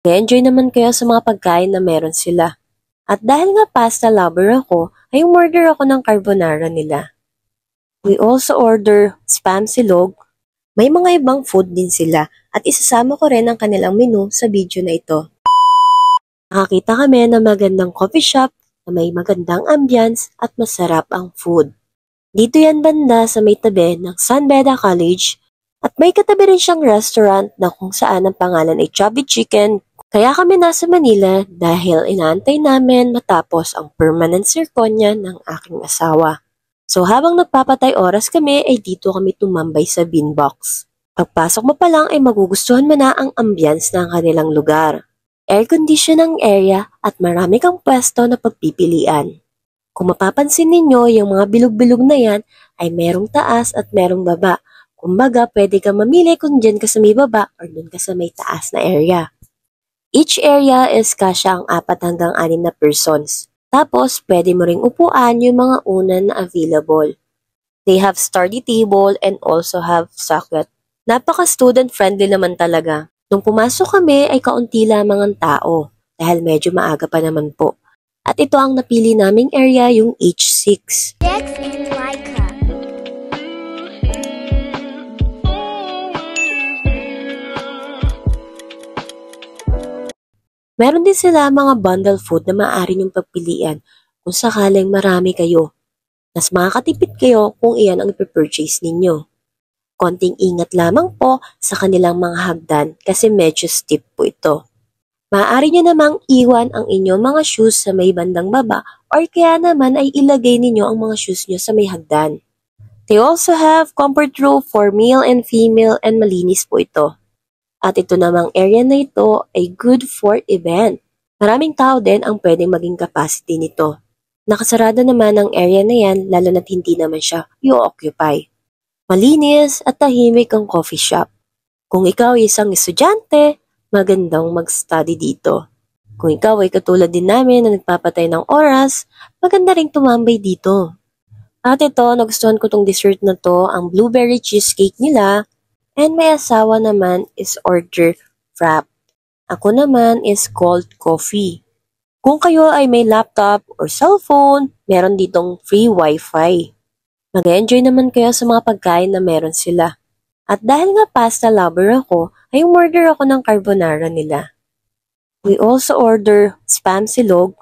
Enjoy naman kayo sa mga pagkain na meron sila. At dahil nga pasta lover ako, ay umorder ako ng carbonara nila. We also order spam silog. May mga ibang food din sila at isasama ko rin ang kanilang menu sa video na ito. Nakakita kami ng magandang coffee shop na may magandang ambience at masarap ang food. Dito yan banda sa may tabi ng San Beda College at may katabi rin siyang restaurant na kung saan ang pangalan ay Chubby Chicken. Kaya kami nasa Manila dahil inaantay namin matapos ang permanent zirconia ng aking asawa. So habang nagpapatay oras kami ay dito kami tumambay sa Beanbox. Pagpasok mo pa lang ay magugustuhan mo na ang ambience ng kanilang lugar. Air condition ang area at marami kang pwesto na pagpipilian. Kung mapapansin ninyo, yung mga bilog-bilog na yan ay merong taas at merong baba. Kumbaga, pwede kang mamili kung dyan ka sa may baba or dun ka sa may taas na area. Each area is kasya ang 4 hanggang 6 na persons. Tapos, pwede mo ring upuan yung mga unan na available. They have study table and also have socket. Napaka-student friendly naman talaga. Nung pumasok kami ay kaunti lamang ang tao dahil medyo maaga pa naman po. At ito ang napili naming area, yung H6. Meron din sila mga bundle food na maaari niyong pagpilian kung sakaling marami kayo. Mas makakatipid kayo kung iyan ang ipipurchase ninyo. Konting ingat lamang po sa kanilang mga hagdan kasi medyo steep po ito. Maaari niyo namang iwan ang inyong mga shoes sa may bandang baba or kaya naman ay ilagay ninyo ang mga shoes niyo sa may hagdan. They also have comfort room for male and female and malinis po ito. At ito namang area na ito ay good for event. Maraming tao din ang pwedeng maging capacity nito. Nakasarado naman ang area na yan lalo na't hindi naman siya i-occupy. Malinis at tahimik ang coffee shop. Kung ikaw ay isang estudyante, magandang mag-study dito. Kung ikaw ay katulad din namin na nagpapatay ng oras, maganda ring tumambay dito. At ito, nagustuhan ko tong dessert na to, ang blueberry cheesecake nila. And may asawa naman is order frap. Ako naman is cold coffee. Kung kayo ay may laptop or cellphone, meron ditong free wifi. Mag-enjoy naman kayo sa mga pagkain na meron sila. At dahil nga pasta lover ako, ay umorder ako ng carbonara nila. We also order spam silog.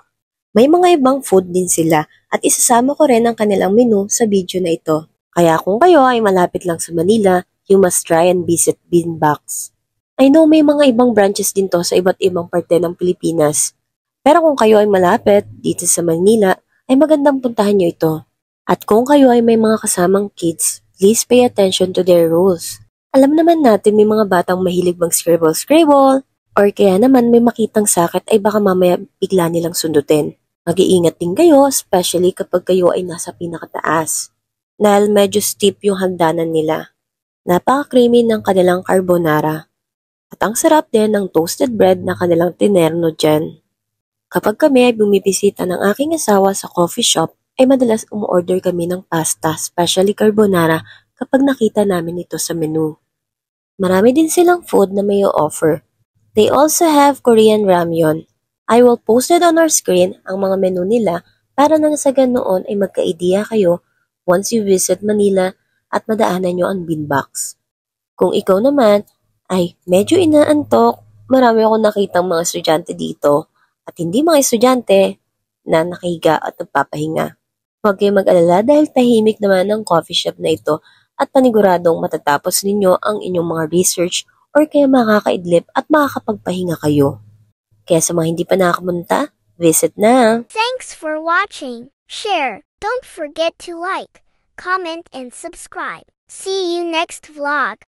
May mga ibang food din sila at isasama ko rin ang kanilang menu sa video na ito. Kaya kung kayo ay malapit lang sa Manila, you must try and visit Beanbox. I know may mga ibang branches din to sa iba't ibang parte ng Pilipinas. Pero kung kayo ay malapit dito sa Manila, ay magandang puntahan nyo ito. At kung kayo ay may mga kasamang kids, please pay attention to their rules. Alam naman natin may mga batang mahilig mag-scribble-scribble, or kaya naman may makitang sakit ay baka mamaya bigla nilang sundutin. Mag-iingat din kayo, especially kapag kayo ay nasa pinakataas. Dahil medyo steep yung hagdanan nila. Napaka-creamy ng kanilang carbonara. At ang sarap din ng toasted bread na kanilang tinerno dyan. Kapag kami ay bumibisita ng aking asawa sa coffee shop, ay madalas umorder kami ng pasta, especially carbonara, kapag nakita namin ito sa menu. Marami din silang food na may offer. They also have Korean ramyeon. I will post it on our screen ang mga menu nila para nang sa ganoon ay magka-idea kayo once you visit Manila at madaanan nyo ang Beanbox. Kung ikaw naman ay medyo inaantok, marami akong nakitang mga estudyante dito at hindi mga estudyante na nakahiga at nagpapahinga. Huwag kayong mag-alala dahil tahimik naman ang coffee shop na ito at paniguradong matatapos ninyo ang inyong mga research or kaya makakaidlip at makakapagpahinga kayo. Kaya sa mga hindi pa nakapunta, visit na! Thanks for watching. Share. Don't forget to like, comment, and subscribe. See you next vlog.